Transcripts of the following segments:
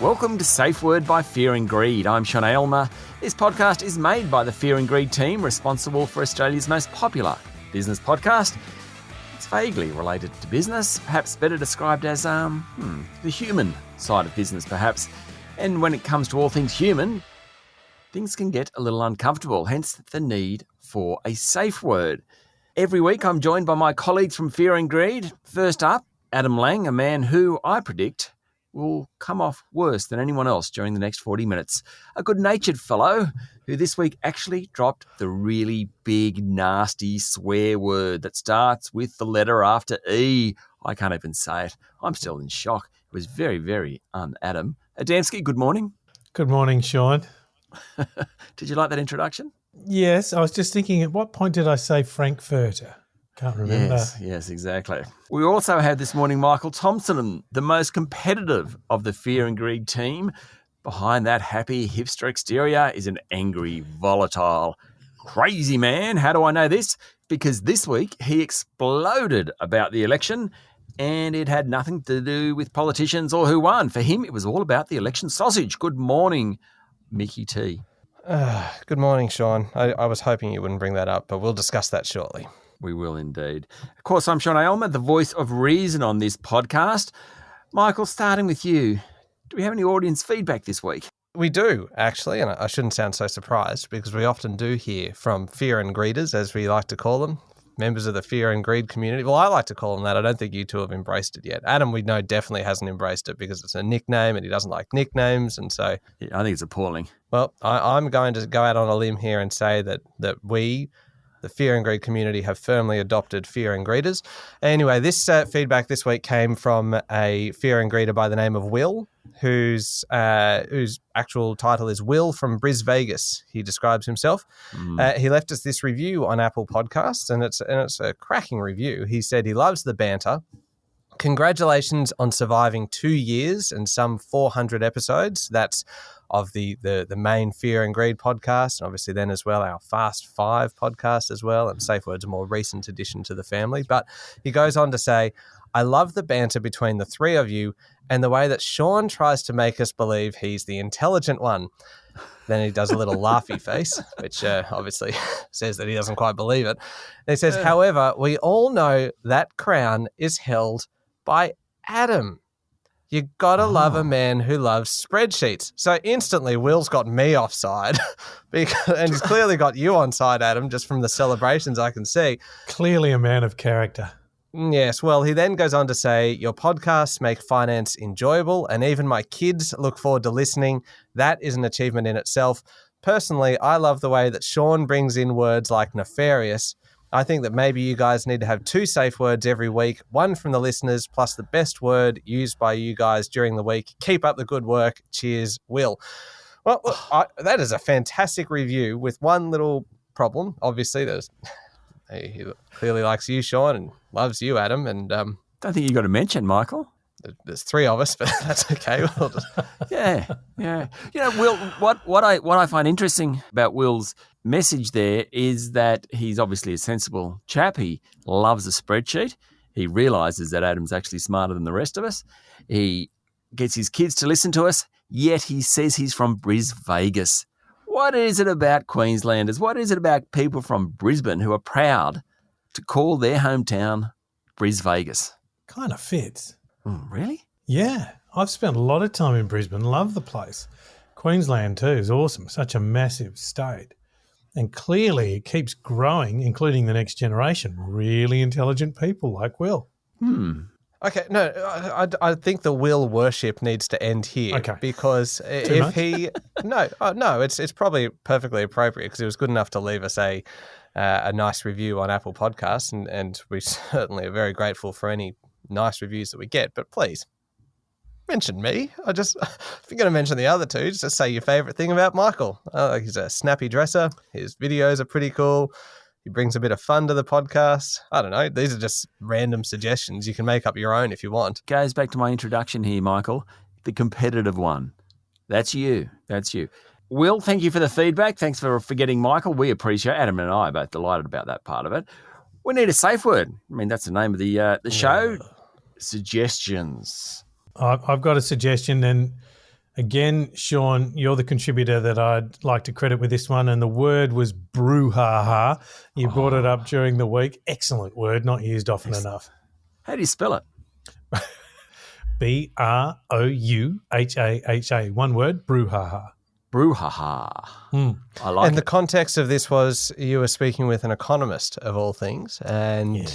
Welcome to Safeword by Fear and Greed. I'm Sean Aylmer. This podcast is made by the Fear and Greed team responsible for Australia's most popular business podcast. It's vaguely related to business, perhaps better described as the human side of business, perhaps. And when it comes to all things human, things can get a little uncomfortable, hence the need for a safe word. Every week I'm joined by my colleagues from Fear and Greed. First up, Adam Lang, a man who I predict will come off worse than anyone else during the next 40 minutes. A good-natured fellow who this week actually dropped the really big, nasty swear word that starts with the letter after E. I can't even say it. I'm still in shock. It was very, very un-Adam. Adamski, good morning. Good morning, Sean. Did you like that introduction? Yes, I was just thinking, at what point did I say Frankfurter? Can't remember. Yes, exactly. We also had this morning Michael Thompson, the most competitive of the Fear and Greed team. Behind that happy hipster exterior is an angry, volatile, crazy man. How do I know this? Because this week he exploded about the election and it had nothing to do with politicians or who won. For him, it was all about the election sausage. Good morning, Mickey T. Good morning, Sean. I was hoping you wouldn't bring that up, but we'll discuss that shortly. We will indeed. Of course, I'm Sean Aylmer, the voice of reason on this podcast. Michael, starting with you, do we have any audience feedback this week? We do, actually, and I shouldn't sound so surprised because we often do hear from Fear and Greeders, as we like to call them, members of the Fear and Greed community. Well, I like to call them that. I don't think you two have embraced it yet. Adam, we know, definitely hasn't embraced it because it's a nickname and he doesn't like nicknames, and so... Yeah, I think it's appalling. Well, I'm going to go out on a limb here and say that we... the Fear and Greed community have firmly adopted Fear and Greeders. Anyway, this feedback this week came from a Fear and Greeder by the name of Will, whose actual title is Will from Bris Vegas. He describes himself. He left us this review on Apple Podcasts, and it's a cracking review. He said he loves the banter. Congratulations on surviving 2 years and some 400 episodes. That's of the main Fear and Greed podcast, and obviously then as well our Fast Five podcast as well, and Safeword's a more recent addition to the family. But he goes on to say, I love the banter between the three of you and the way that Sean tries to make us believe he's the intelligent one. Then he does a little laughy face, which obviously says that he doesn't quite believe it. And he says, however, we all know that crown is held by Adam. You gotta love a man who loves spreadsheets. So instantly, Will's got me offside, and he's clearly got you on side, Adam, just from the celebrations I can see. Clearly a man of character. Yes, well, he then goes on to say, your podcasts make finance enjoyable, and even my kids look forward to listening. That is an achievement in itself. Personally, I love the way that Sean brings in words like nefarious. I think that maybe you guys need to have 2 safe words every week, one from the listeners plus the best word used by you guys during the week. Keep up the good work. Cheers, Will. Well, look, that is a fantastic review with one little problem. Obviously, he clearly likes you, Sean, and loves you, Adam. And don't think you got to mention, Michael. There's 3 of us, but that's okay. Yeah. You know, Will, what I find interesting about Will's message there is that he's obviously a sensible chap. He loves a spreadsheet. He realises that Adam's actually smarter than the rest of us. He gets his kids to listen to us, yet he says he's from Bris Vegas. What is it about Queenslanders? What is it about people from Brisbane who are proud to call their hometown Bris Vegas? Kind of fits. Really? Yeah. I've spent a lot of time in Brisbane. Love the place. Queensland too is awesome. Such a massive state. And clearly it keeps growing, including the next generation. Really intelligent people like Will. Okay, no, I think the Will worship needs to end here. Okay. Because if he... No, it's probably perfectly appropriate because he was good enough to leave us a nice review on Apple Podcasts, and we certainly are very grateful for any nice reviews that we get. But please, mention me. If you're going to mention the other two, just say your favourite thing about Michael. He's a snappy dresser. His videos are pretty cool. He brings a bit of fun to the podcast. I don't know. These are just random suggestions. You can make up your own if you want. Goes back to my introduction here, Michael. The competitive one. That's you. Will, thank you for the feedback. Thanks for forgetting Michael. We appreciate it. Adam and I are both delighted about that part of it. We need a safe word. I mean, that's the name of the show. Suggestions. I've got a suggestion, and Again, Sean, you're the contributor that I'd like to credit with this one, and the word was brouhaha. You brought it up during the week. Excellent word, not used often enough. How do you spell it? Brouhaha. One word, brouhaha. Brouhaha. I like And it. the context of this was you were speaking with an economist of all things, and you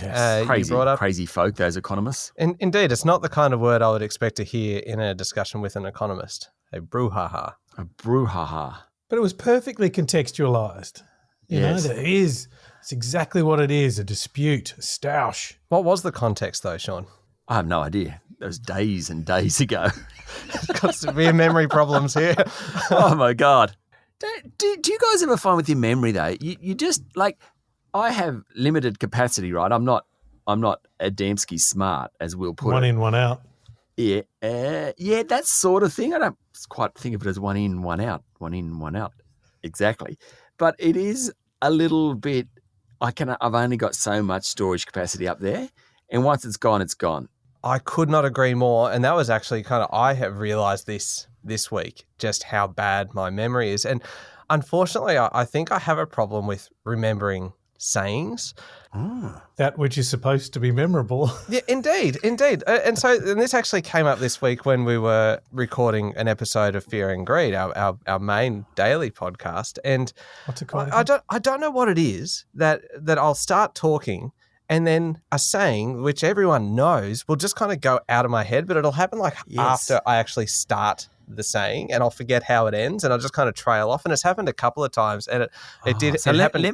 brought up Crazy folk, those economists. Indeed, it's not the kind of word I would expect to hear in a discussion with an economist. A brouhaha. A brouhaha. But it was perfectly contextualised. You Yes. know, it's exactly what it is, a dispute, a stoush. What was the context, though, Sean? I have no idea. That was days and days ago. Got severe memory problems here. Oh, my God. Do you guys ever find with your memory, though, you just, like, I have limited capacity, right? I'm not Adamski smart, as we'll put One it. in, one out. Yeah, that sort of thing. I don't quite think of it as one in, one out. One in, one out. Exactly. But it is a little bit, I've only got so much storage capacity up there. And once it's gone, it's gone. I could not agree more. And that was actually I have realised this week, just how bad my memory is. And unfortunately, I think I have a problem with remembering sayings. That which is supposed to be memorable. Yeah, indeed. And this actually came up this week when we were recording an episode of Fear and Greed, our main daily podcast. And What's it called? I don't know what it is that I'll start talking and then a saying, which everyone knows, will just kind of go out of my head, but it'll happen after I actually start the saying, and I'll forget how it ends, and I'll just kind of trail off. And it's happened a couple of times, and it did. So it happened.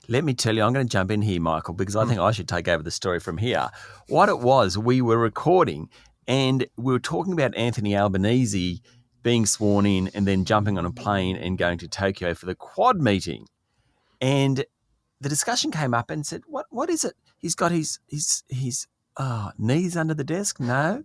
Let me tell you, I'm going to jump in here, Michael, because I think I should take over the story from here. What it was, we were recording and we were talking about Anthony Albanese being sworn in and then jumping on a plane and going to Tokyo for the Quad meeting. And the discussion came up and said, what is it? He's got his knees under the desk? No,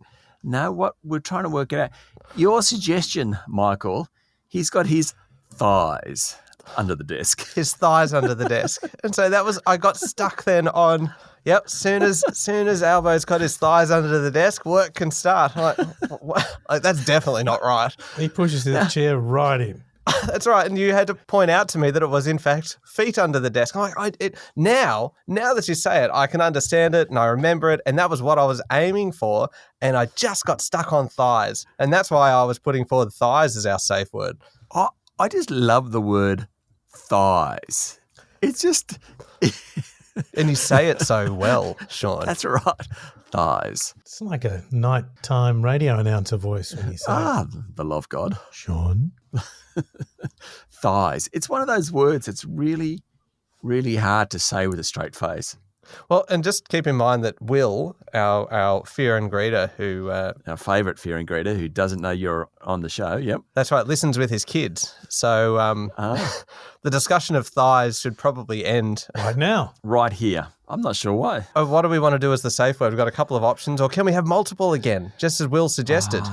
what we're trying to work it out. Your suggestion, Michael, he's got his thighs under the desk. His thighs under the desk. And so I got stuck then on, yep, soon as Albo's got his thighs under the desk, work can start. Like, that's definitely not right. He pushes the chair right in. That's right. And you had to point out to me that it was, in fact, feet under the desk. I'm like, now that you say it, I can understand it and I remember it. And that was what I was aiming for. And I just got stuck on thighs. And that's why I was putting forward thighs as our safe word. I just love the word thighs. It's just... And you say it so well, Sean. That's right. Thighs. It's like a nighttime radio announcer voice when you say the love God. Sean. Thighs. It's one of those words that's really, really hard to say with a straight face. Well, and just keep in mind that Will, our fear and greeter, who... Our favourite fear and greeter who doesn't know you're on the show, yep. That's right, listens with his kids. So the discussion of thighs should probably end... Right now. Right here. I'm not sure why. What do we want to do as the safe word? We've got a couple of options. Or can we have multiple again, just as Will suggested?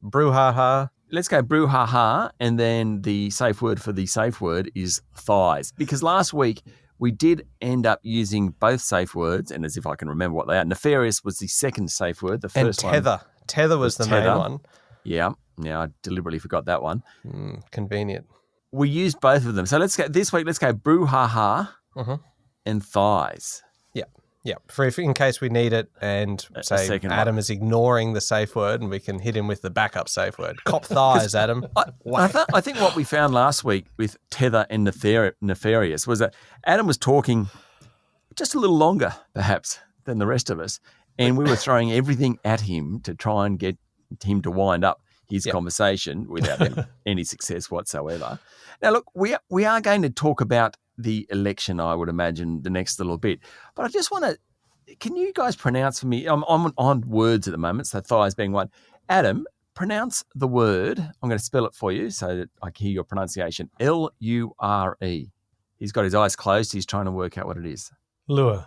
Brouhaha. Let's go brouhaha, and then the safe word for the safe word is thighs. Because last week... we did end up using both safe words, and as if I can remember what they are. Nefarious was the second safe word. The first and tether. one. Tether was the main one. Yeah. I deliberately forgot that one. Convenient. We used both of them. So this week, let's go brouhaha and thighs. Yeah, in case we need it and say Adam is ignoring the safe word and we can hit him with the backup safe word. Cop thighs, Adam. I think what we found last week with tether and nefarious was that Adam was talking just a little longer, perhaps, than the rest of us, and we were throwing everything at him to try and get him to wind up his conversation without any success whatsoever. Now, look, we are going to talk about the election, I would imagine, the next little bit. But I just want to, can you guys pronounce for me, I'm on words at the moment, so thighs being one. Adam, pronounce the word, I'm going to spell it for you so that I can hear your pronunciation, Lure. He's got his eyes closed, he's trying to work out what it is. Lure.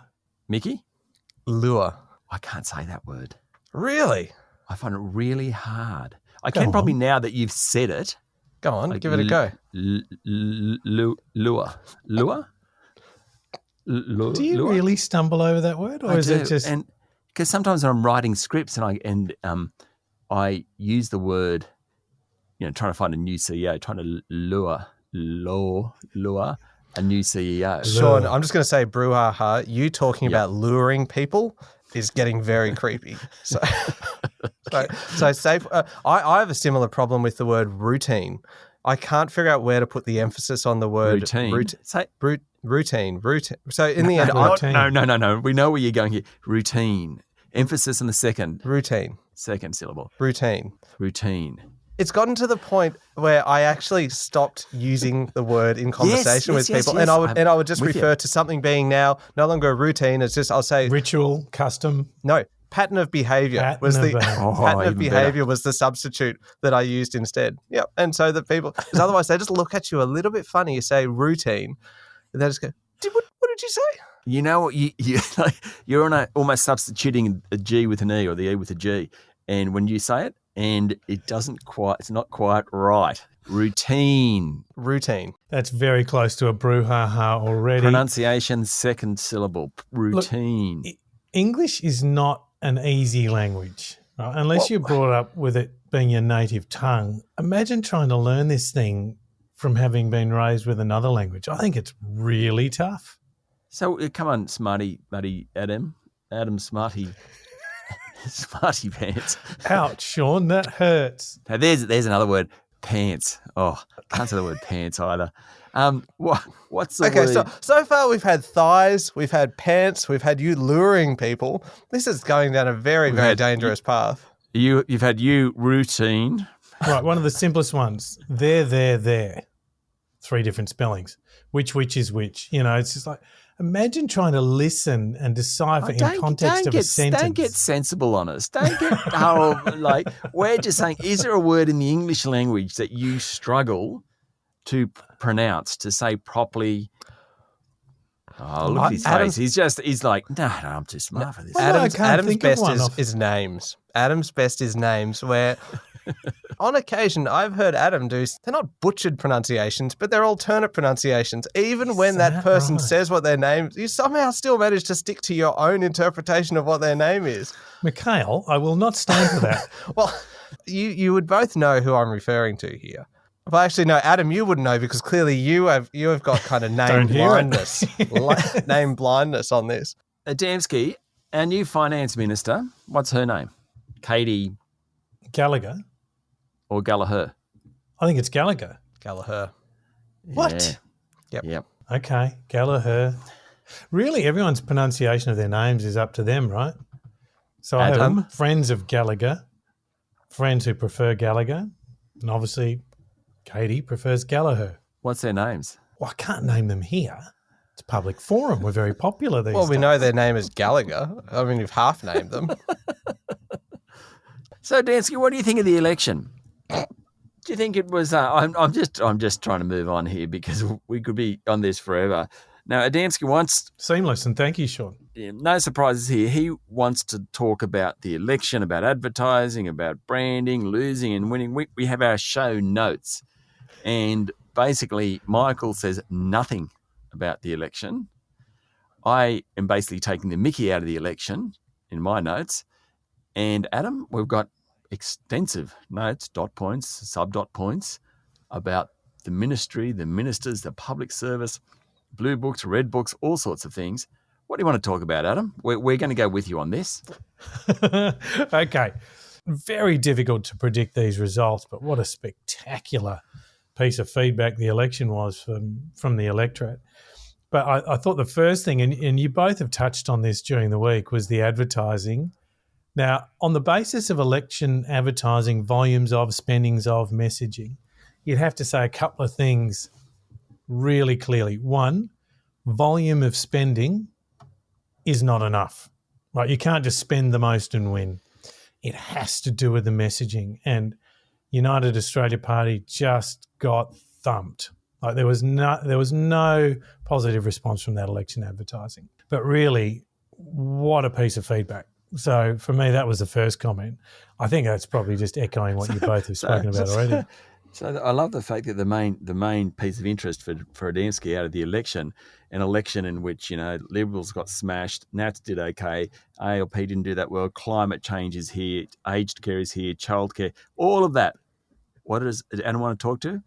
Mickey? Lure. I can't say that word. Really? I find it really hard. I can probably now that you've said it. Go on, give it a go. Lure. Do you really stumble over that word, or is it just? And because sometimes I'm writing scripts and I use the word trying to find a new CEO, trying to lure a new CEO. Sean, I'm just going to say, brouhaha, you talking about luring people is getting very creepy. So safe. I have a similar problem with the word routine. I can't figure out where to put the emphasis on the word routine. Routine. So in the end, No. We know where you're going here. Routine. Emphasis on the second syllable. Routine. It's gotten to the point where I actually stopped using the word in conversation with people, and I would just refer to something being now no longer a routine. It's just I'll say ritual, custom. No, pattern of behavior was the substitute that I used instead. Yep, and so that people, because otherwise they just look at you a little bit funny. You say routine, and they just go, "What did you say?" You know what? You're almost substituting a G with an E or the E with a G, and when you say it. And it's not quite right. Routine. That's very close to a brouhaha already. Pronunciation, second syllable. Routine. Look, English is not an easy language, right? Unless you're brought up with it being your native tongue. Imagine trying to learn this thing from having been raised with another language. I think it's really tough. So come on, smarty Adam Smarty. Smarty pants. Ouch, Sean, that hurts. Now there's another word, pants. Oh, can't say the word pants either. What's the word? Okay, so far we've had thighs, we've had pants, we've had you luring people. This is going down a very dangerous path. You've had routine. Right, one of the simplest ones. There. 3 different spellings. Which is which? It's just like, imagine trying to listen and decipher in context of a sentence. Don't get sensible on us. Don't get we're just saying, is there a word in the English language that you struggle to pronounce, to say properly? Oh, look at his face. He's like, no, I'm too smart for this. Adam's best is names. Adam's best is names where... On occasion, I've heard Adam they're not butchered pronunciations, but they're alternate pronunciations. Even when that person says what their name is, you somehow still manage to stick to your own interpretation of what their name is. Mikhail, I will not stand for that. Well, you would both know who I'm referring to here. Well, actually, no, Adam, you wouldn't know because clearly you have got kind of name blindness. Name blindness on this. Adamski, our new finance minister, what's her name? Katie Gallagher. Or Gallagher? I think it's Gallagher. Gallagher. What? Yep. Okay, Gallagher. Really, everyone's pronunciation of their names is up to them, right? So I have friends of Gallagher, friends who prefer Gallagher, and obviously Katie prefers Gallagher. What's their names? Well, I can't name them here. It's a public forum. We're very popular these days. Well, we know their name is Gallagher. I mean, you've half named them. So, Dansky, what do you think of the election? Do you think it was? I'm just trying to move on here because we could be on this forever. Now, Adamski wants seamless, and thank you, Sean. No surprises here. He wants to talk about the election, about advertising, about branding, losing and winning. We have our show notes, and basically, Michael says nothing about the election. I am basically taking the mickey out of the election in my notes. And Adam, we've got extensive notes, dot points, sub-dot points about the ministry, the ministers, the public service, blue books, red books, all sorts of things. What do you want to talk about, Adam? We're going to go with you on this. Okay. Very difficult to predict these results, but what a spectacular piece of feedback the election was from the electorate. But I thought the first thing, and you both have touched on this during the week, was the advertising. Now, on the basis of election advertising, volumes of, spendings of, messaging, you'd have to say a couple of things really clearly. One, volume of spending is not enough. Right? You can't just spend the most and win. It has to do with the messaging. And United Australia Party just got thumped. Like there was no positive response from that election advertising. But really, what a piece of feedback. So for me, that was the first comment. I think that's probably just echoing what you both have spoken about already. So I love the fact that the main piece of interest for Adamski out of the election, an election in which, Liberals got smashed, Nats did okay, ALP didn't do that well, climate change is here, aged care is here, childcare, all of that what does Adam want to talk to?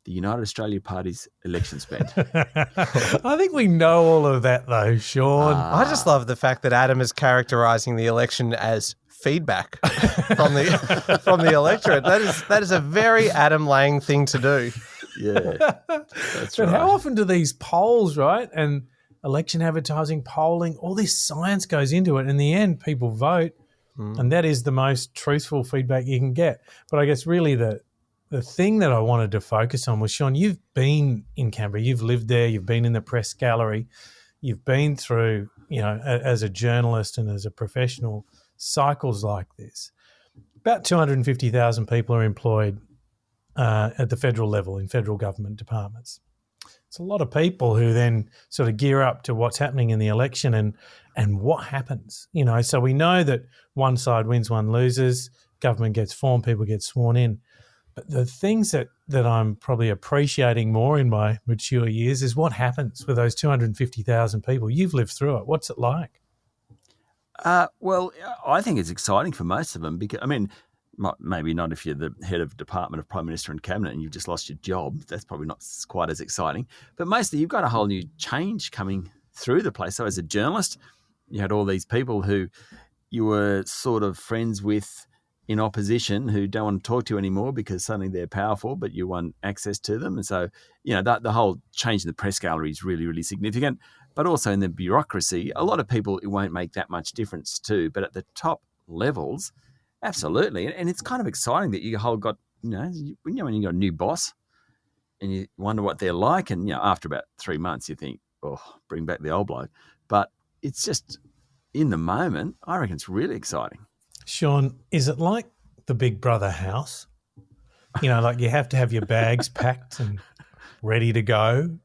The United Australia Party's election spend. I think we know all of that, though, Sean. I just love the fact that Adam is characterising the election as feedback from the electorate. That is a very Adam Lang thing to do. Yeah, that's But right. how often do these polls, right, and election advertising, polling, all this science goes into it. In the end, people vote, and that is the most truthful feedback you can get. But I guess really the thing that I wanted to focus on was, Sean, you've been in Canberra, you've lived there, you've been in the press gallery, you've been through, as a journalist and as a professional, cycles like this. About 250,000 people are employed at the federal level in federal government departments. It's a lot of people who then sort of gear up to what's happening in the election and what happens. So we know that one side wins, one loses, government gets formed, people get sworn in. But the things that I'm probably appreciating more in my mature years is what happens with those 250,000 people. You've lived through it. What's it like? Well, I think it's exciting for most of them because, maybe not if you're the head of Department of Prime Minister and Cabinet and you've just lost your job. That's probably not quite as exciting. But mostly you've got a whole new change coming through the place. So as a journalist, you had all these people who you were sort of friends with in opposition who don't want to talk to you anymore because suddenly they're powerful, but you want access to them. And so, the whole change in the press gallery is really, really significant. But also in the bureaucracy, a lot of people it won't make that much difference to. But at the top levels, absolutely. And it's kind of exciting that you whole got, when you got a new boss and you wonder what they're like. And, after about 3 months, you think, oh, bring back the old bloke. But it's just in the moment, I reckon it's really exciting. Sean, is it like the Big Brother house? Like you have to have your bags packed and ready to go?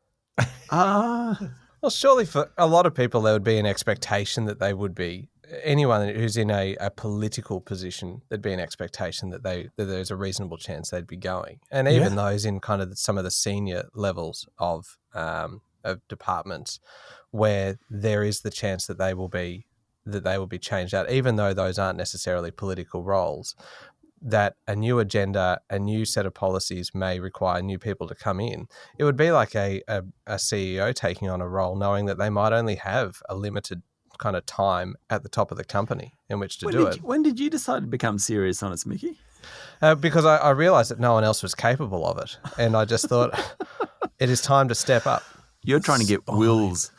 Well, surely for a lot of people there would be an expectation that they would be. Anyone who's in a political position, there'd be an expectation that there's a reasonable chance they'd be going. And even those in kind of some of the senior levels of departments where there is the chance that they will be changed out, even though those aren't necessarily political roles, that a new agenda, a new set of policies may require new people to come in. It would be like a CEO taking on a role knowing that they might only have a limited kind of time at the top of the company in which to do it. When did you decide to become serious on it, Mickey? Because I realised that no one else was capable of it. And I just thought it is time to step up. You're trying to get Will's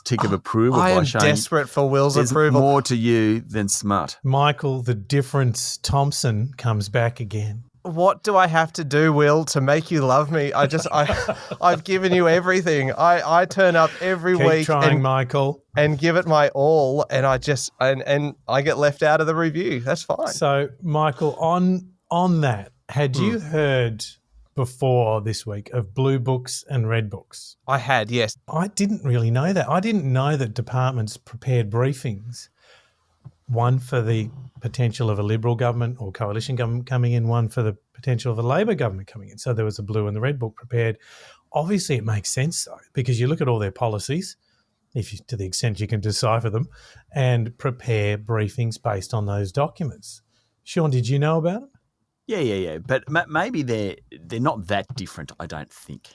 tick of approval I by am showing desperate for Will's there's approval. more to you than smut. Michael, the difference Thompson comes back again. What do I have to do, Will, to make you love me? I've given you everything. I turn up every Keep week trying, Michael. and give it my all, and I get left out of the review. That's fine. So, Michael, on that, had you heard before this week of blue books and red books? I had, yes. I didn't really know that. I didn't know that departments prepared briefings, one for the potential of a Liberal government or coalition government coming in, one for the potential of a Labor government coming in. So there was a blue and the red book prepared. Obviously, it makes sense, though, because you look at all their policies, to the extent you can decipher them, and prepare briefings based on those documents. Sean, did you know about it? Yeah. But maybe they're not that different, I don't think.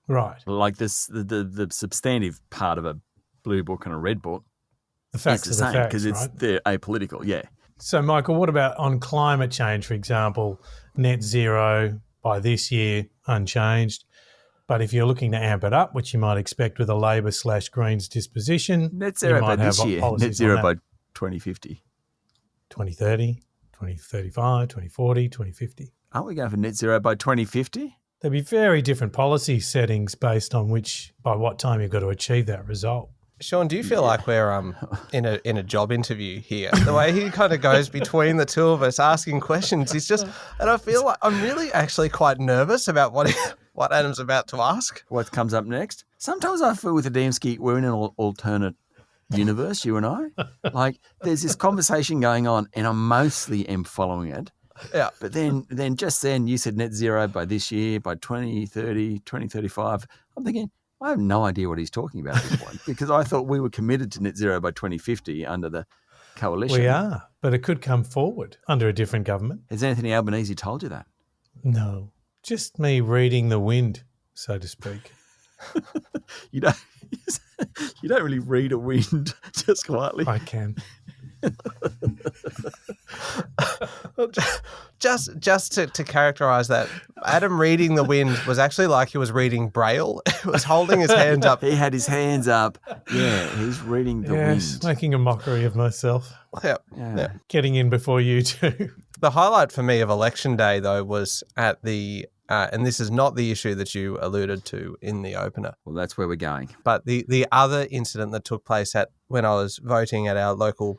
Right. Like this, the substantive part of a blue book and a red book The facts is the are the same facts, because right? they're apolitical, yeah. So, Michael, what about on climate change, for example, net zero by this year, unchanged? But if you're looking to amp it up, which you might expect with a Labor/Greens disposition, Net zero by this year, net zero by 2050. 2030, 2035, 2040, 2050. Aren't we going for net zero by 2050? There'd be very different policy settings based on by what time you've got to achieve that result. Sean, do you feel like we're in a job interview here? The way he kind of goes between the two of us asking questions, and I feel like I'm really actually quite nervous about what Adam's about to ask. What comes up next? Sometimes I feel with Adamski, we're in an alternate universe, you and I. Like there's this conversation going on and I mostly am following it. Yeah. But then you said net zero by this year, by 2030, 2035. I'm thinking, I have no idea what he's talking about at this point because I thought we were committed to net zero by 2050 under the coalition. We are, but it could come forward under a different government. Has Anthony Albanese told you that? No, just me reading the wind, so to speak. You don't you don't really read a wind just quietly. I can. Just to characterize that, Adam reading the wind was actually like he was reading Braille. He was holding his hands up. He had his hands up. Yeah, he's reading the Yes, wind. making a mockery of myself. Yeah. Getting in before you two. The highlight for me of Election Day, though, was at the and this is not the issue that you alluded to in the opener, Well, that's where we're going. but the other incident that took place at when I was voting at our local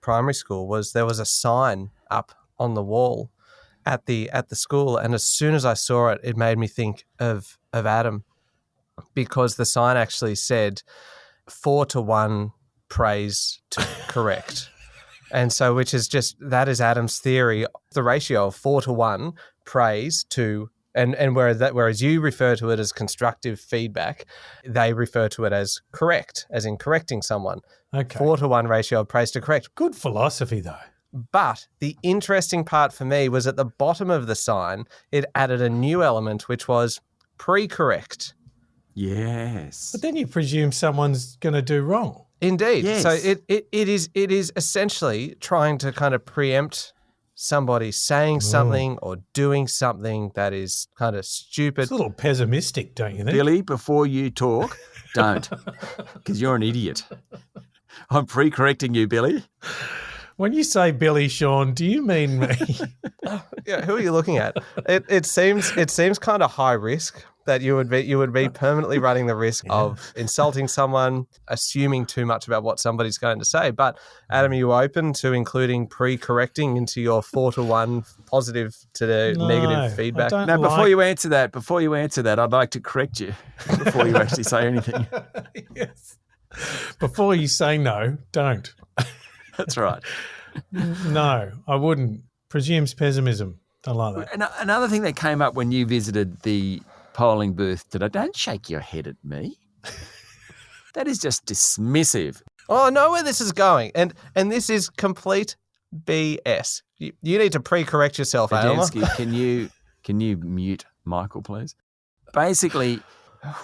primary school was there was a sign up on the wall at the school, and as soon as I saw it, it made me think of Adam, because the sign actually said 4-to-1 praise to correct. And so, which is just, that is Adam's theory, the ratio of 4-to-1 praise to, and whereas you refer to it as constructive feedback, they refer to it as correct, as in correcting someone. Okay. 4-to-1 ratio of praise to correct. Good philosophy, though. But the interesting part for me was at the bottom of the sign, it added a new element, which was pre-correct. Yes. But then you presume someone's going to do wrong. Indeed. Yes. So it is essentially trying to kind of preempt somebody saying something or doing something that is kind of stupid. It's a little pessimistic, don't you think? Billy, before you talk, don't, because you're an idiot. I'm pre-correcting you, Billy. When you say Billy, Sean, do you mean me? Yeah, who are you looking at? It seems kind of high risk that you would be permanently running the risk of insulting someone, assuming too much about what somebody's going to say. But Adam, are you open to including pre-correcting into your 4-to-1 positive to the negative feedback? I don't Now, like- before you answer that, I'd like to correct you before you actually say anything. Yes. Before you say no, don't. That's right. No, I wouldn't. Presumes pessimism. I like that. Another thing that came up when you visited the polling booth today, don't shake your head at me. That is just dismissive. Oh, I know where this is going. And this is complete BS. You need to pre-correct yourself, Aylmer. Adamski, can you mute Michael, please? Basically,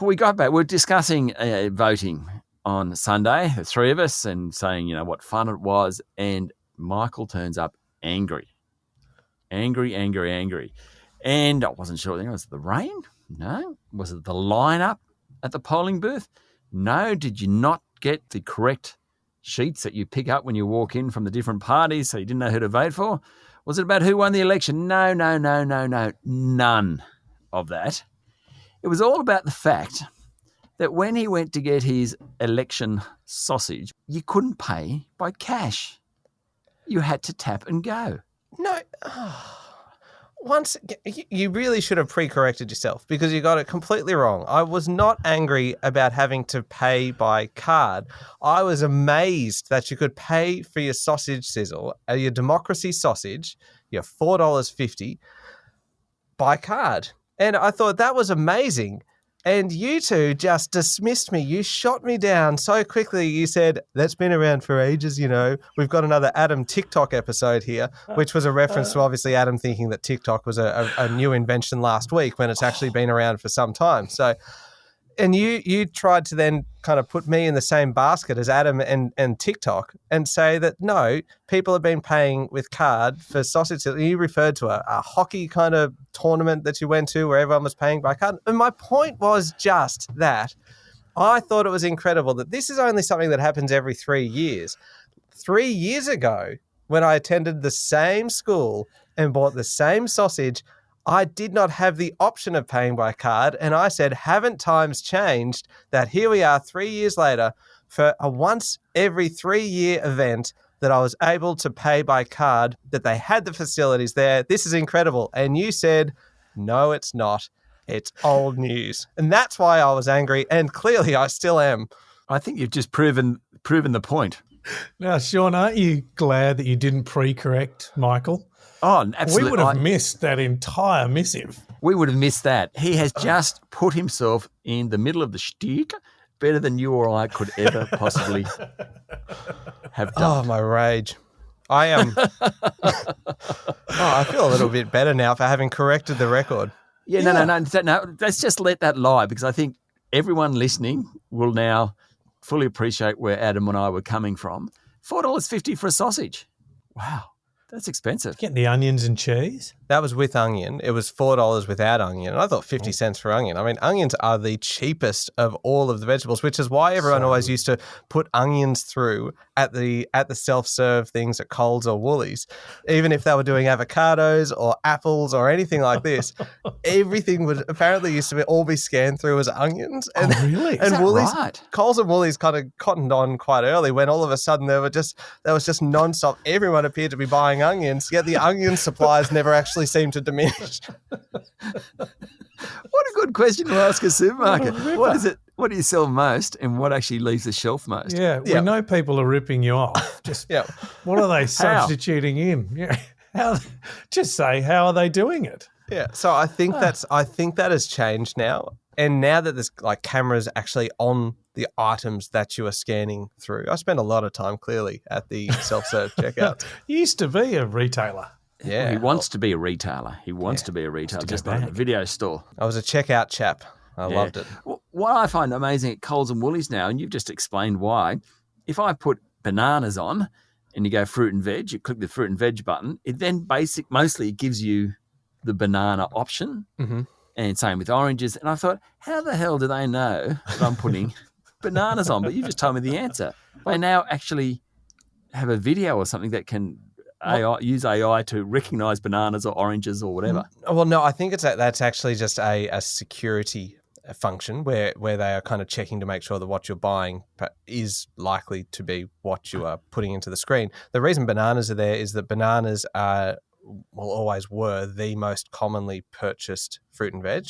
we got back. We're discussing voting on Sunday, the three of us, and saying, what fun it was. And Michael turns up angry. And I wasn't sure. Was it the rain? No. Was it the lineup at the polling booth? No. Did you not get the correct sheets that you pick up when you walk in from the different parties so you didn't know who to vote for? Was it about who won the election? No. None of that. It was all about the fact that when he went to get his election sausage, you couldn't pay by cash. You had to tap and go. No. Once you really should have pre-corrected yourself because you got it completely wrong. I was not angry about having to pay by card. I was amazed that you could pay for your sausage sizzle, your democracy sausage, your $4.50 by card. And I thought that was amazing. And you two just dismissed me. You shot me down so quickly. You said, that's been around for ages, We've got another Adam TikTok episode here, which was a reference to obviously Adam thinking that TikTok was a new invention last week when it's actually been around for some time. So, and you tried to then kind of put me in the same basket as Adam and TikTok and say that, no, people have been paying with card for sausage. You referred to a hockey kind of tournament that you went to where everyone was paying by card. And my point was just that I thought it was incredible that this is only something that happens every 3 years. 3 years ago, when I attended the same school and bought the same sausage, I did not have the option of paying by card. And I said, haven't times changed that here we are 3 years later for a once every 3 year event that I was able to pay by card, that they had the facilities there. This is incredible. And you said, no, it's not. It's old news. And that's why I was angry. And clearly I still am. I think you've just proven the point. Now, Sean, aren't you glad that you didn't pre-correct Michael? Oh, absolutely. We would have missed that entire missive. We would have missed that. He has just put himself in the middle of the shtick better than you or I could ever possibly have done. Oh, my rage. I am. I feel a little bit better now for having corrected the record. Yeah, no. Let's just let that lie, because I think everyone listening will now fully appreciate where Adam and I were coming from. $4.50 for a sausage. Wow, that's expensive. Getting the onions and cheese. That was with onion. It was $4 without onion. And I thought 50 cents for onion. I mean, onions are the cheapest of all of the vegetables, which is why everyone always used to put onions through at the self-serve things at Coles or Woolies. Even if they were doing avocados or apples or anything like this, everything would apparently used to all be scanned through as onions. And, really? And Woolies, right? Coles and Woolies kind of cottoned on quite early when all of a sudden there was just nonstop. Everyone appeared to be buying onions, yet the onion supplies never actually seemed to diminish. What a good question to ask a supermarket. What is it? What do you sell most, and what actually leaves the shelf most? Yeah, we know people are ripping you off. Just what are they substituting in? Yeah, just say, how are they doing it? Yeah, so I think that has changed now, and now that there's like cameras actually on the items that you are scanning through. I spend a lot of time clearly at the self-serve checkout. You used to be a retailer. Yeah, well, he wants to be a retailer. He wants to be a retailer, just not a video store. I was a checkout chap. I loved it. What I find amazing at Coles and Woolies now, and you've just explained why, if I put bananas on and you go fruit and veg, you click the fruit and veg button, it then mostly gives you the banana option. Mm-hmm. And same with oranges. And I thought, how the hell do they know that I'm putting bananas on? But you just told me the answer. They now actually have a video or something that can use AI to recognize bananas or oranges or whatever. Well, no, I think that's actually just a security function where they are kind of checking to make sure that what you're buying is likely to be what you are putting into the screen. The reason bananas are there is that bananas always were the most commonly purchased fruit and veg.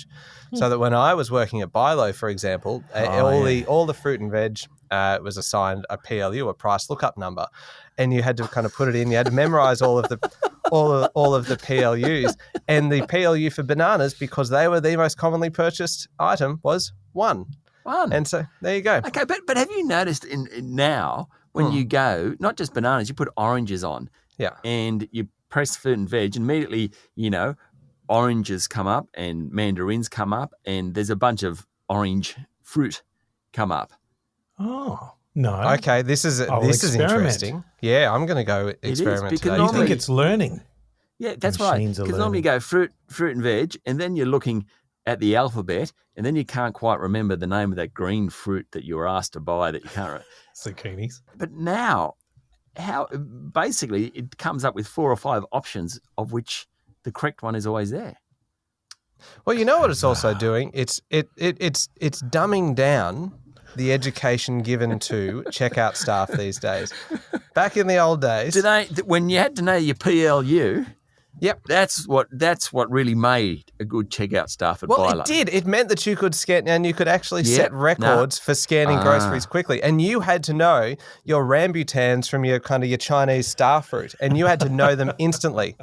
So that when I was working at Bilo, for example, all the fruit and veg was assigned a PLU, a price lookup number, and you had to kind of put it in. You had to memorize all of the PLUs, and the PLU for bananas, because they were the most commonly purchased item, was 1. And so there you go. Okay, but have you noticed in now when you go, not just bananas, you put oranges on, and you press fruit and veg, and immediately, oranges come up and mandarins come up, and there's a bunch of orange fruit come up. Oh, no. Okay, this is interesting. Yeah, I'm going to go experiment today. You think it's learning? Yeah, that's right. Because normally you go fruit and veg, and then you're looking at the alphabet, and then you can't quite remember the name of that green fruit that you were asked to buy that you can't. Zucchinis. But now, basically it comes up with 4 or 5 options, of which the correct one is always there. Well, you know what it's also doing? It's dumbing down the education given to checkout staff these days. Back in the old days, when you had to know your PLU, yep, that's what really made a good checkout staff at Bilo. Well, it did. It meant that you could scan, and you could actually set records for scanning groceries quickly. And you had to know your rambutans from your Chinese star fruit, and you had to know them instantly.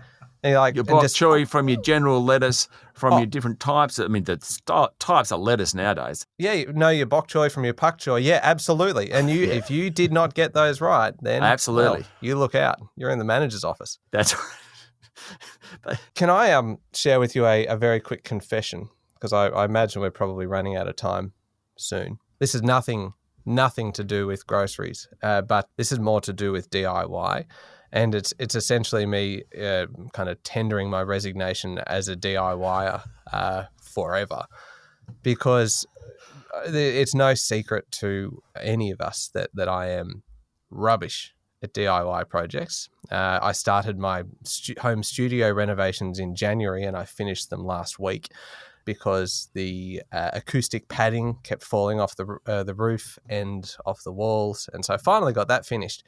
And your bok choy from your general lettuce, from your different types. I mean, the types of lettuce nowadays. Yeah, you know your bok choy from your pak choy. Yeah, absolutely. And if you did not get those right, then absolutely, you look out. You're in the manager's office. That's right. Can I share with you a very quick confession? Because I imagine we're probably running out of time soon. This is nothing to do with groceries, but this is more to do with DIY. And it's essentially me kind of tendering my resignation as a DIYer forever, because it's no secret to any of us that I am rubbish at DIY projects. I started my home studio renovations in January, and I finished them last week because the acoustic padding kept falling off the roof and off the walls, and so I finally got that finished.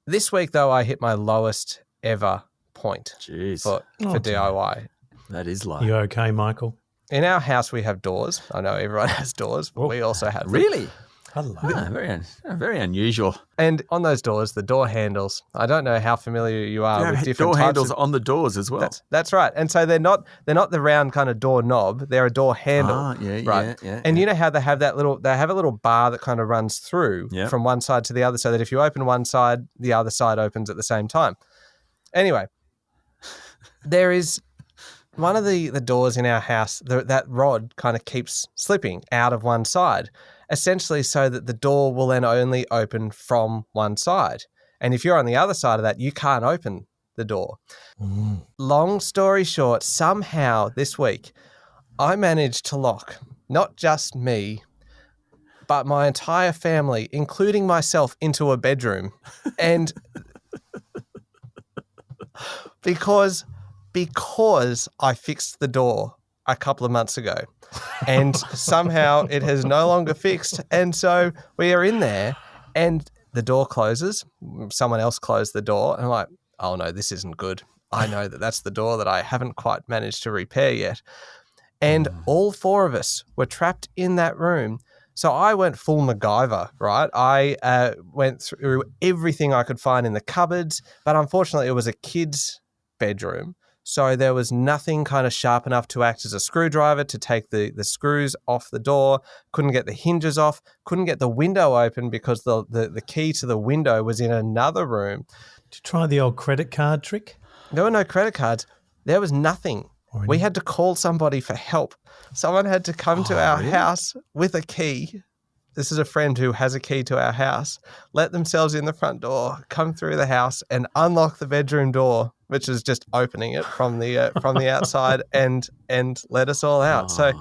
This week, though, I hit my lowest ever point for DIY. That is low. You okay, Michael? In our house, we have doors. I know everyone has doors, but we also have them. Really? Hello. Very unusual. And on those doors, the door handles, I don't know how familiar you are with different door types handles of, on the doors as well. That's right. And so they're not the round kind of door knob. They're a door handle. Yeah. And you know how they have a little bar that kind of runs through from one side to the other, so that if you open one side, the other side opens at the same time. Anyway, there is one of the doors in our house, that rod kind of keeps slipping out of one side, essentially so that the door will then only open from one side. And if you're on the other side of that, you can't open the door. Long story short, somehow this week, I managed to lock not just me, but my entire family, including myself, into a bedroom. And because I fixed the door a couple of months ago, and somehow it has no longer fixed. And so we are in there and the door closes. Someone else closed the door. And I'm like, oh no, this isn't good. I know that that's the door that I haven't quite managed to repair yet. And all four of us were trapped in that room. So I went full MacGyver, right? I went through everything I could find in the cupboards, but unfortunately it was a kid's bedroom. So there was nothing kind of sharp enough to act as a screwdriver to take the screws off the door. Couldn't get the hinges off. Couldn't get the window open because the key to the window was in another room. Did you try the old credit card trick? There were no credit cards. There was nothing. We had to call somebody for help. Someone had to come to our house with a key. This is a friend who has a key to our house, let themselves in the front door, come through the house and unlock the bedroom door, which is just opening it from the outside and let us all out. So,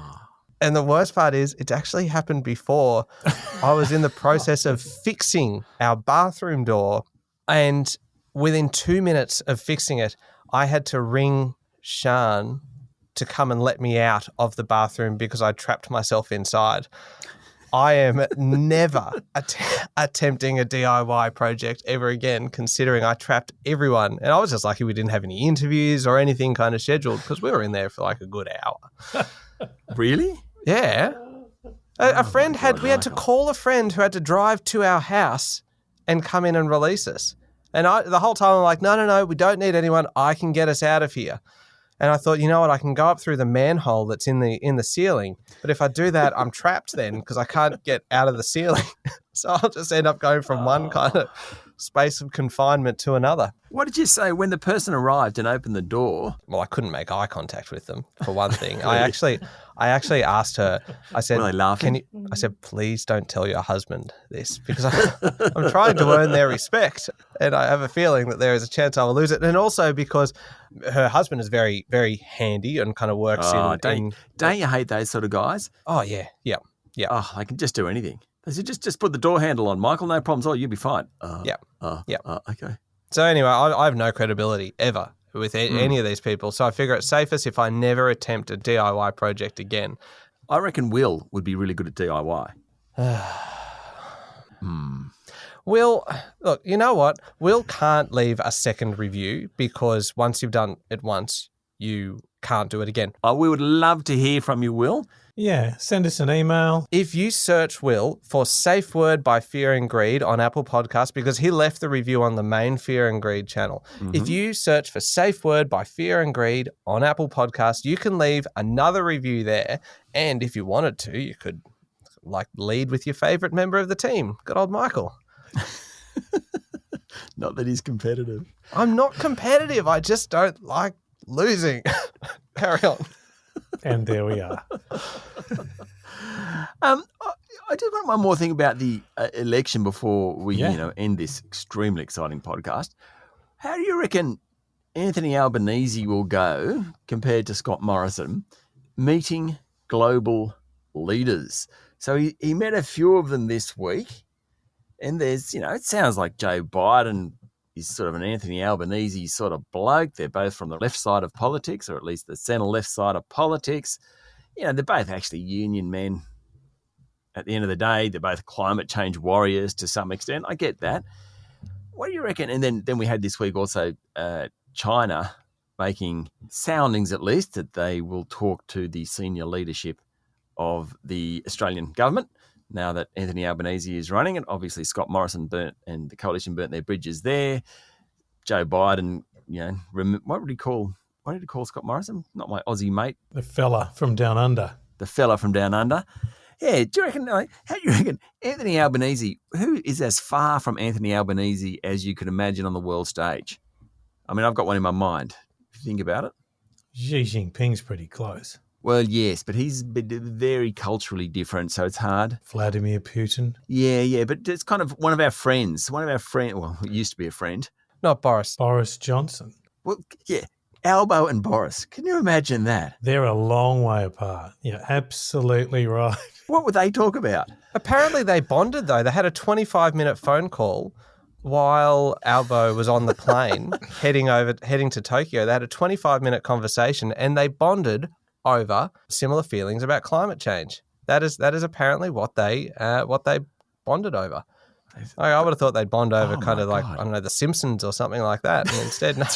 and the worst part is it's actually happened before. I was in the process of fixing our bathroom door, and within 2 minutes of fixing it, I had to ring Sean to come and let me out of the bathroom because I trapped myself inside. I am never attempting a DIY project ever again, considering I trapped everyone. And I was just lucky we didn't have any interviews or anything kind of scheduled because we were in there for like a good hour. Really? Yeah. A friend we had to call a friend who had to drive to our house and come in and release us. And the whole time I'm like, no, we don't need anyone. I can get us out of here. And I thought, you know what, I can go up through the manhole that's in the ceiling. But if I do that, I'm trapped then because I can't get out of the ceiling. So I'll just end up going from one kind of space of confinement to another. What did you say when the person arrived and opened the door? Well, I couldn't make eye contact with them, for one thing. I actually asked her, I said, were they laughing? I said, please don't tell your husband this because I'm trying to earn their respect and I have a feeling that there is a chance I will lose it. And also because her husband is very, very handy and kind of works don't you hate those sort of guys? Oh, yeah. Oh, they can just do anything. They said, just put the door handle on, Michael, no problems. Oh, you'll be fine. Okay. So anyway, I have no credibility ever with any of these people. So I figure it's safest if I never attempt a DIY project again. I reckon Will would be really good at DIY. Will, look, you know what? Will can't leave a second review because once you've done it once, you can't do it again. Oh, we would love to hear from you, Will. Yeah, send us an email. If you search Will for Safeword by Fear and Greed on Apple Podcasts, because he left the review on the main Fear and Greed channel. If you search for Safeword by Fear and Greed on Apple Podcasts, you can leave another review there. And if you wanted to, you could lead with your favourite member of the team. Good old Michael. Not that he's competitive. I'm not competitive. I just don't like losing. Carry on. And there we are. I just want one more thing about the election before we end this extremely exciting podcast. How do you reckon Anthony Albanese will go compared to Scott Morrison meeting global leaders? So he met a few of them this week, and there's, it sounds like Joe Biden is sort of an Anthony Albanese sort of bloke. They're both from the left side of politics, or at least the centre-left side of politics. They're both actually union men. At the end of the day, they're both climate change warriors to some extent. I get that. What do you reckon? And then we had this week also China making soundings, at least, that they will talk to the senior leadership of the Australian government now that Anthony Albanese is running it. Obviously, Scott Morrison and the coalition burnt their bridges there. Joe Biden, what did he call Scott Morrison? Not my Aussie mate. The fella from down under. Yeah, how do you reckon Anthony Albanese, who is as far from Anthony Albanese as you could imagine on the world stage? I mean, I've got one in my mind. If you think about it. Xi Jinping's pretty close. Well, yes, but he's very culturally different, so it's hard. Vladimir Putin. Yeah, but it's kind of one of our friends. Well, it used to be a friend. Not Boris. Boris Johnson. Well, yeah, Albo and Boris. Can you imagine that? They're a long way apart. You're absolutely right. What would they talk about? Apparently they bonded, though. They had a 25-minute phone call while Albo was on the plane heading to Tokyo. They had a 25-minute conversation and they bonded over similar feelings about climate change. That is apparently what they bonded over. I would have thought they'd bond over I don't know, The Simpsons or something like that. And instead, no,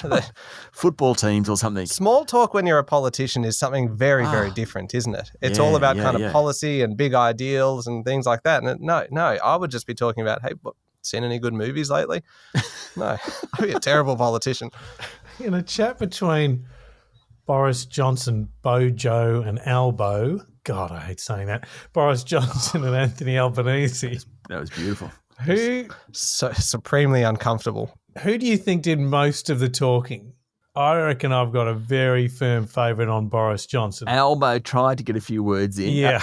football teams or something. Small talk when you're a politician is something very, very different, isn't it? It's all about kind of policy and big ideals and things like that. And no, I would just be talking about, hey, seen any good movies lately? No, I'd be a terrible politician. In a chat between Boris Johnson, Bojo and Albo, God, I hate saying that, Boris Johnson and Anthony Albanese. That was beautiful. So supremely uncomfortable. Who do you think did most of the talking? I reckon I've got a very firm favourite on Boris Johnson. Albo tried to get a few words in. Yeah.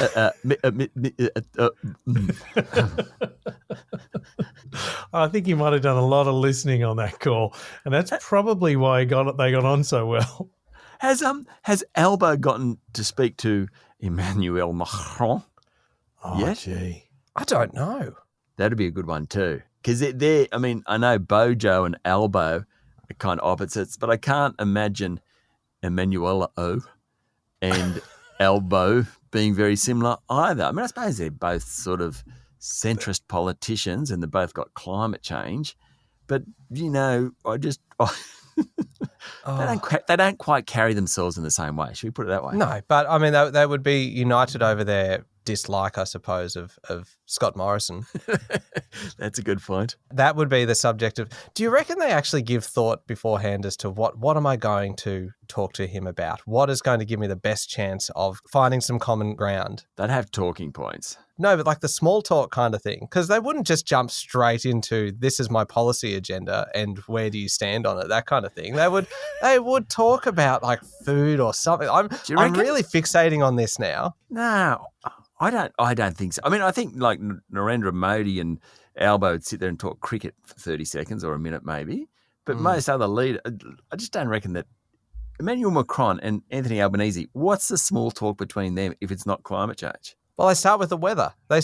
I think he might have done a lot of listening on that call, and that's probably why they got on so well. Has Albo gotten to speak to Emmanuel Macron? Yet? Gee. I don't know. That'd be a good one too. Because I know Bojo and Albo are kind of opposites, but I can't imagine Emmanuel and Albo being very similar either. I mean, I suppose they're both sort of centrist politicians and they've both got climate change. But, they don't quite carry themselves in the same way. Should we put it that way? No, but I mean, they would be united over their dislike, I suppose, of Scott Morrison. That's a good point. That would be the subject of. Do you reckon they actually give thought beforehand as to what am I going to talk to him about? What is going to give me the best chance of finding some common ground? They'd have talking points. No, but like the small talk kind of thing, because they wouldn't just jump straight into this is my policy agenda and where do you stand on it, that kind of thing. They would talk about like food or something. I'm really fixating on this now. No, I don't think so. I mean, I think like Narendra Modi and Albo would sit there and talk cricket for 30 seconds or a minute maybe, but most other leaders, I just don't reckon that. Emmanuel Macron and Anthony Albanese, what's the small talk between them if it's not climate change? Well, they start with the weather. They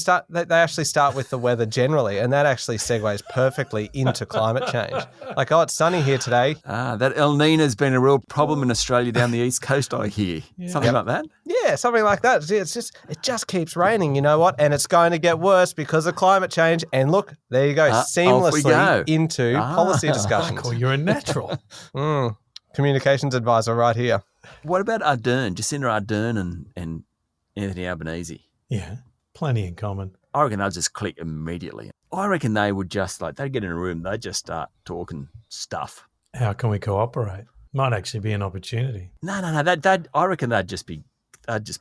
actually start with the weather generally, and that actually segues perfectly into climate change. Like, it's sunny here today. That El Nino's been a real problem in Australia down the east coast, I hear. Yeah. Something like that? Yeah, something like that. It just keeps raining, you know what? And it's going to get worse because of climate change. And look, there you go, seamlessly into policy discussions. Michael, you're a natural. Communications advisor right here. What about Jacinda Ardern and Anthony Albanese? Yeah, plenty in common. I reckon they'll just click immediately. I reckon they would just they'd get in a room, they'd just start talking stuff. How can we cooperate? Might actually be an opportunity. No. I reckon they'd just be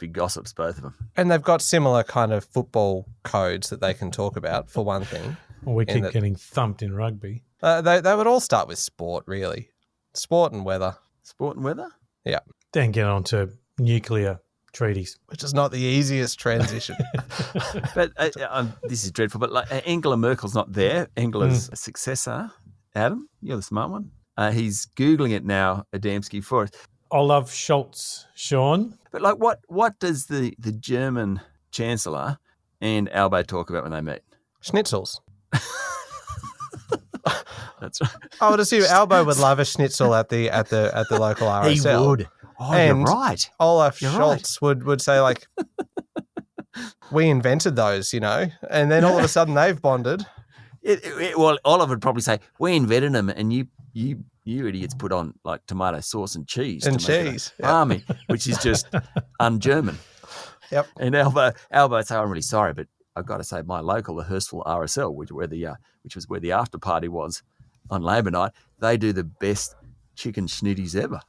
gossips, both of them. And they've got similar kind of football codes that they can talk about, for one thing. Well, we keep getting thumped in rugby. They would all start with sport, really. Sport and weather. Sport and weather? Yeah. Then get on to nuclear treaties. Which is not the easiest transition. But this is dreadful, but like Angela Merkel's not there. Angela's successor, Adam, you're the smart one. He's Googling it now, Adamski, for us. Olaf Scholz, Sean. But like what does the German Chancellor and Albo talk about when they meet? Schnitzels. That's right. I would assume Albo would love a schnitzel at the local RSL. He would. Oh, and you're right. Olaf Scholz would say, like, we invented those, and then all of a sudden they've bonded. Well, Olaf would probably say, we invented them and you idiots put on, like, tomato sauce and cheese. And cheese. Army, which is just un-German. Yep. And Albo would say, I'm really sorry, but I've got to say my local, the Hurstville RSL, which was where the after party was on Labour night, they do the best chicken schnitties ever.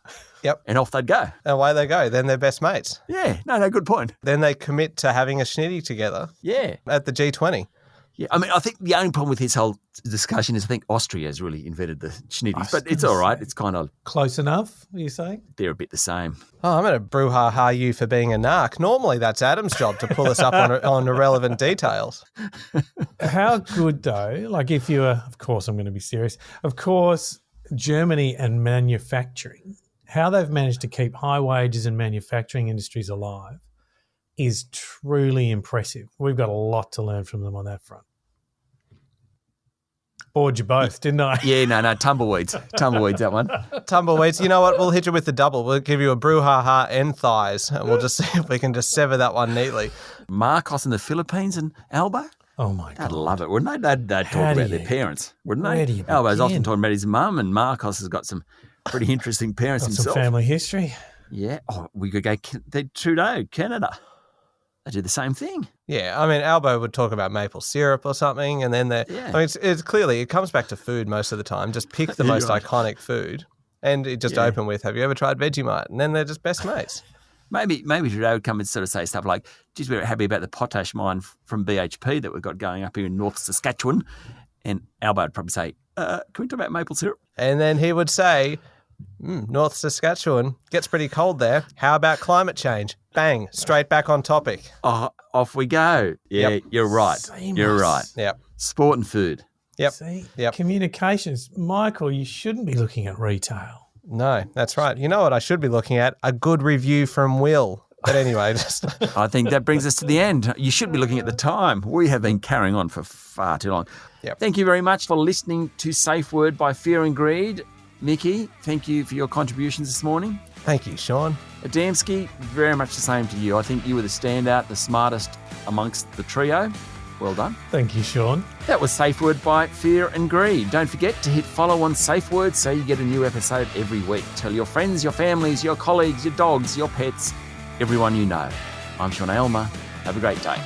Yep. And off they'd go. And away they go. Then they're best mates. Yeah. No, good point. Then they commit to having a schnitty together. Yeah. At the G20. Yeah, I mean, I think the only problem with his whole discussion is I think Austria has really invented the schnitties, but it's all right. It's kind of Close enough, are you saying? they're a bit the same. Oh, I'm going to brouhaha you for being a narc. Normally, that's Adam's job to pull us up on irrelevant details. How good, though, like if you were, of course, I'm going to be serious, of course, Germany and manufacturing, how they've managed to keep high wages and manufacturing industries alive is truly impressive. We've got a lot to learn from them on that front. Bored you both, didn't I? Yeah, no, tumbleweeds. Tumbleweeds, that one. Tumbleweeds. You know what? We'll hit you with the double. We'll give you a brouhaha and thighs, and we'll just see if we can just sever that one neatly. Marcos in the Philippines and Albo? Oh, my They'd God. love it, wouldn't they? They'd talk about their parents, wouldn't they? Where do you Albo's begin? often talking about his mum, and Marcos has got some pretty interesting parents Got himself. some family history. Yeah. Oh, we could go Trudeau, Canada. They do the same thing. Yeah, I mean, Albo would talk about maple syrup or something, and then I mean, it's clearly, it comes back to food most of the time. Just pick the most iconic food, and it just open with, have you ever tried Vegemite? And then they're just best mates. Maybe Trudeau would come and sort of say stuff like, geez, we're happy about the potash mine from BHP that we've got going up here in North Saskatchewan. And Albo would probably say, can we talk about maple syrup? And then he would say, North Saskatchewan gets pretty cold there. How about climate change? Bang, straight back on topic. Oh, off we go. Yeah, Yep. You're right. Seamless. You're right. Yep. Sport and food. Yep. See? Yep. Communications. Michael, you shouldn't be looking at retail. No, that's right. You know what I should be looking at? A good review from Will. But anyway, just I think that brings us to the end. You should be looking at the time. We have been carrying on for far too long. Yep. Thank you very much for listening to Safeword by Fear and Greed. Mickey, thank you for your contributions this morning. thank you, Sean. Adamski, very much the same to you. I think you were the standout, the smartest amongst the trio. Well done. Thank you, Sean. That was Safeword by Fear and Greed. Don't forget to hit follow on Safeword so you get a new episode every week. Tell your friends, your families, your colleagues, your dogs, your pets, everyone you know. I'm Sean Aylmer. Have a great day.